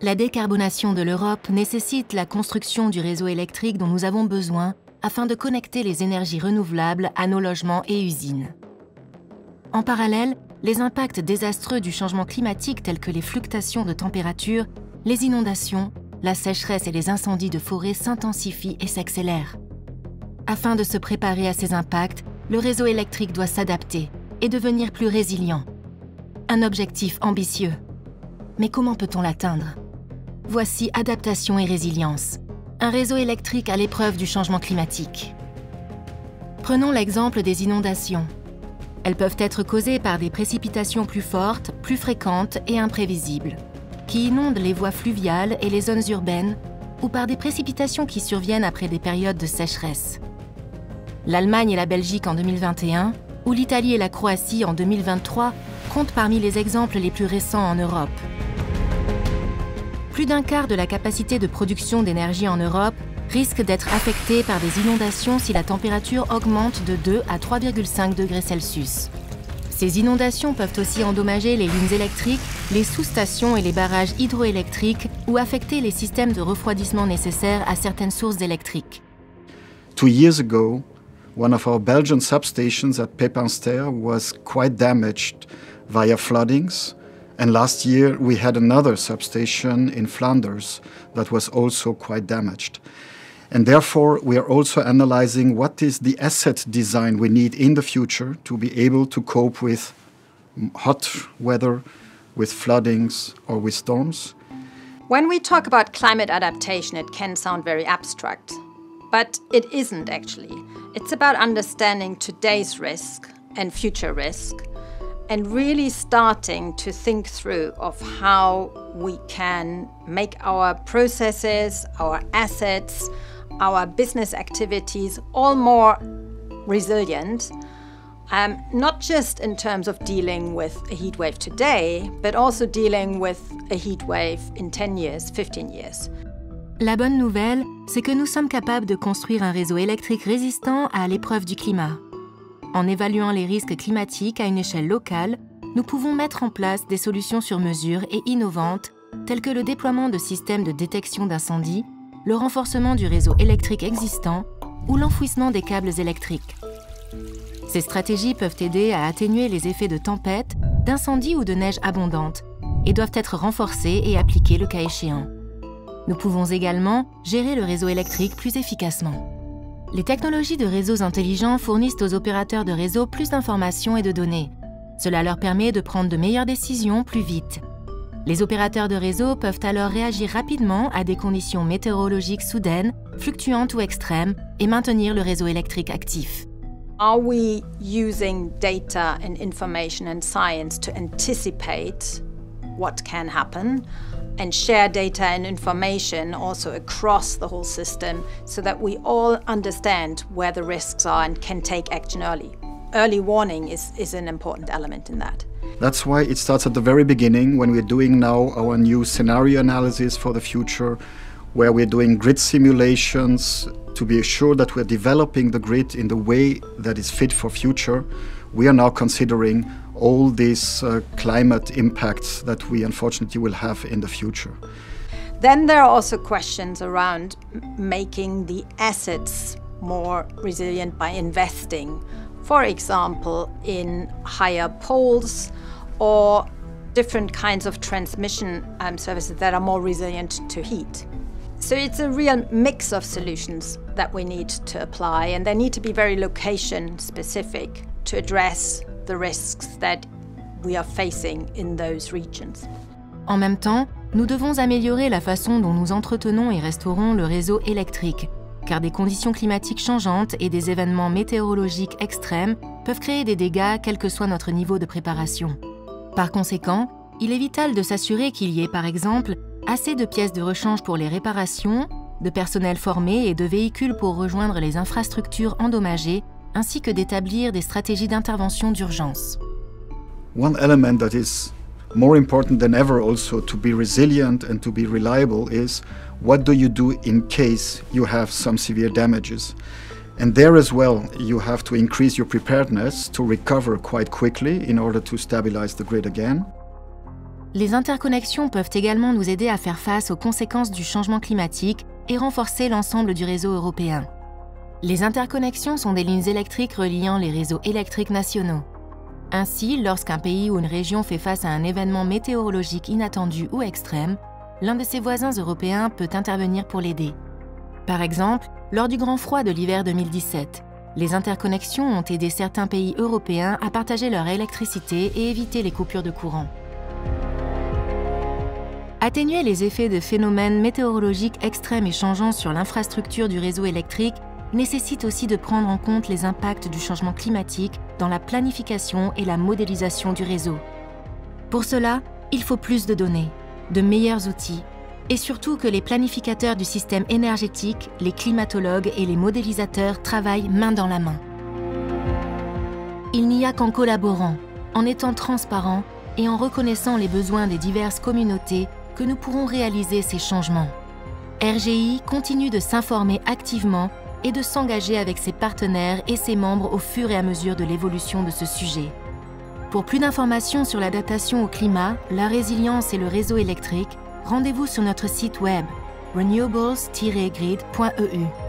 La décarbonation de l'Europe nécessite la construction du réseau électrique dont nous avons besoin afin de connecter les énergies renouvelables à nos logements et usines. En parallèle, les impacts désastreux du changement climatique tels que les fluctuations de température, les inondations, la sécheresse et les incendies de forêt s'intensifient et s'accélèrent. Afin de se préparer à ces impacts, le réseau électrique doit s'adapter et devenir plus résilient. Un objectif ambitieux. Mais comment peut-on l'atteindre ? Voici adaptation et résilience. Un réseau électrique à l'épreuve du changement climatique. Prenons l'exemple des inondations. Elles peuvent être causées par des précipitations plus fortes, plus fréquentes et imprévisibles, qui inondent les voies fluviales et les zones urbaines, ou par des précipitations qui surviennent après des périodes de sécheresse. L'Allemagne et la Belgique en 2021, ou l'Italie et la Croatie en 2023, comptent parmi les exemples les plus récents en Europe. Plus d'un quart de la capacité de production d'énergie en Europe risque d'être affectée par des inondations si la température augmente de 2 à 3,5 degrés Celsius. Ces inondations peuvent aussi endommager les lignes électriques, les sous-stations et les barrages hydroélectriques ou affecter les systèmes de refroidissement nécessaires à certaines sources électriques. 2 years ago, one of our Belgian substations at Pepinster was quite damaged via floodings. And last year we had another substation in Flanders that was also quite damaged. And therefore we are also analyzing what is the asset design we need in the future to be able to cope with hot weather, with floodings or with storms. When we talk about climate adaptation, it can sound very abstract, but it isn't actually. It's about understanding today's risk and future risk, and really starting to think through of how we can make our processes, our assets, our business activities all more resilient, not just in terms of dealing with a heat wave today, but also dealing with a heat wave in 10 years, 15 years. La bonne nouvelle, c'est que nous sommes capables de construire un réseau électrique résistant à l'épreuve du climat. En évaluant les risques climatiques à une échelle locale, nous pouvons mettre en place des solutions sur mesure et innovantes, telles que le déploiement de systèmes de détection d'incendie, le renforcement du réseau électrique existant ou l'enfouissement des câbles électriques. Ces stratégies peuvent aider à atténuer les effets de tempêtes, d'incendies ou de neige abondante et doivent être renforcées et appliquées le cas échéant. Nous pouvons également gérer le réseau électrique plus efficacement. Les technologies de réseaux intelligents fournissent aux opérateurs de réseau plus d'informations et de données. Cela leur permet de prendre de meilleures décisions plus vite. Les opérateurs de réseau peuvent alors réagir rapidement à des conditions météorologiques soudaines, fluctuantes ou extrêmes et maintenir le réseau électrique actif. Are we using data and information and science to anticipate what can happen and share data and information also across the whole system so that we all understand where the risks are and can take action early? Early warning is an important element in that. That's why it starts at the very beginning when we're doing now our new scenario analysis for the future, where we're doing grid simulations to be sure that we're developing the grid in the way that is fit for future. We are now considering all these climate impacts that we unfortunately will have in the future. Then there are also questions around making the assets more resilient by investing, for example, in higher poles or different kinds of transmission services that are more resilient to heat. So it's a real mix of solutions that we need to apply, and they need to be very location specific to address the risks that we are facing in those regions. En même temps, nous devons améliorer la façon dont nous entretenons et restaurons le réseau électrique, car des conditions climatiques changeantes et des événements météorologiques extrêmes peuvent créer des dégâts quel que soit notre niveau de préparation. Par conséquent, il est vital de s'assurer qu'il y ait par exemple assez de pièces de rechange pour les réparations, de personnel formé et de véhicules pour rejoindre les infrastructures endommagées, ainsi que d'établir des stratégies d'intervention d'urgence. One element that is more important than ever also to be resilient and to be reliable is what do you do in case you have some severe damages? And there as well, you have to increase your preparedness to recover quite quickly in order to stabilize the grid again. Les interconnexions peuvent également nous aider à faire face aux conséquences du changement climatique et renforcer l'ensemble du réseau européen. Les interconnexions sont des lignes électriques reliant les réseaux électriques nationaux. Ainsi, lorsqu'un pays ou une région fait face à un événement météorologique inattendu ou extrême, l'un de ses voisins européens peut intervenir pour l'aider. Par exemple, lors du grand froid de l'hiver 2017, les interconnexions ont aidé certains pays européens à partager leur électricité et éviter les coupures de courant. Atténuer les effets de phénomènes météorologiques extrêmes et changeants sur l'infrastructure du réseau électrique nécessite aussi de prendre en compte les impacts du changement climatique dans la planification et la modélisation du réseau. Pour cela, il faut plus de données, de meilleurs outils, et surtout que les planificateurs du système énergétique, les climatologues et les modélisateurs travaillent main dans la main. Il n'y a qu'en collaborant, en étant transparents et en reconnaissant les besoins des diverses communautés que nous pourrons réaliser ces changements. RGI continue de s'informer activement et de s'engager avec ses partenaires et ses membres au fur et à mesure de l'évolution de ce sujet. Pour plus d'informations sur l'adaptation au climat, la résilience et le réseau électrique, rendez-vous sur notre site web renewables-grid.eu.